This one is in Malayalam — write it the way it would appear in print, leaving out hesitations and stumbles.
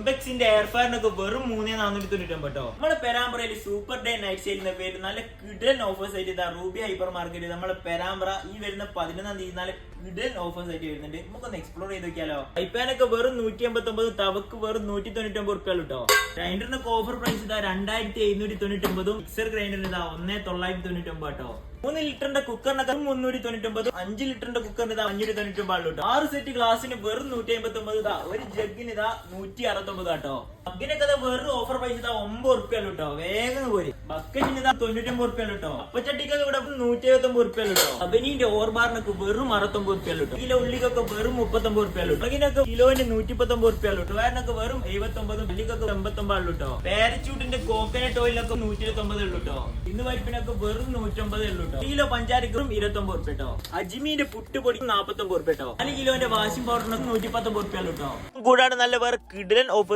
ഇമ്പെക്സിന്റെ എയർ ഫയറിനൊക്കെ വെറും 3499 കേട്ടോ. നമ്മളെ പെരാമ്പ്രയിൽ സൂപ്പർ ഡേ നൈറ്റ് സെയിൽ പേര് നല്ല കിഡൻ ഓഫേഴ്സ് ആയിട്ട് ഇതാ റൂബി ഹൈപ്പർ മാർക്കറ്റ് നമ്മളെ പെരാമ്പ്ര ഈ വരുന്ന 11-ാം തീയതി നല്ല കിഡൻ ഓഫേഴ്സ് ആയിട്ട് വരുന്നുണ്ട്. നമുക്കൊന്ന് എക്സ്പ്ലോർ ചെയ്ത് നോക്കിയാലോ. ഐപ്പാനൊക്കെ വെറും 189, തവക്ക് വെറും 199 റുപ്യ കേട്ടോ. ഗ്രൈൻഡറിനൊക്കെ ഓഫർ പ്രൈസ് ഇതാ 2799, മിക്സർ ഗ്രൈൻഡറിന് ഇതാ 1999 കേട്ടോ. 3 ലിറ്ററിന്റെ കുക്കറിനൊക്കെ 399, 5 ലിറ്ററിന്റെ കുക്കറിന് ഇതാ 599 കേട്ടോ. 6 സെറ്റ് ഗ്ലാസിന് വെറും 159 ഇതാ, ഒരു ജഗ്ഗിന് ഇതാ 169 കേട്ടോ. മഗ്ഗിനൊക്കെ വെറും ഓഫർ പ്രൈസ് ഇതാ 9 റുപ്യ കേട്ടോ. വേഗം പോര്. ബക്കറ്റിന് ഇതാ 99 റുപ്യ കേട്ടോ. അപ്പച്ചട്ടിക്കൊക്കെ ഇവിടെ 179 റുപ്യ കേട്ടോ. അബനീന്റെ ഓർബാറിനൊക്കെ വെറും 69 റുപ്യ കേട്ടോ. കിലോ ഉള്ളിക്കൊക്കെ വെറും 39 റുപ്യ കേട്ടോ. മഗ്ഗിനൊക്കെ കിലോന് 119 റുപ്യ കേട്ടോ. വേറിനൊക്കെ വെറും 79, ഉള്ളിക്കൊക്കെ 89 കേട്ടോ. പാരച്യൂട്ടിന്റെ കോക്കനട്ട് ഓയിലൊക്കെ 190 കേട്ടോ. ഇന്ന് പരിപ്പിനൊക്കെ വെറും 150 കേട്ടോ. കിലോ പഞ്ചാരക്കും 29 റുപ്യ കേട്ടോ. അജ്മീന്റെ പുട്ടുപൊടി 49 റുപ്യ കേട്ടോ. 4 കിലോന്റെ വാഷിംഗ് പൗഡറിനൊക്കെ 119 റുപ്യ കേട്ടോ. കൂടാതെ നല്ല വേറെ കിടിലൻ ഓഫേഴ്സ്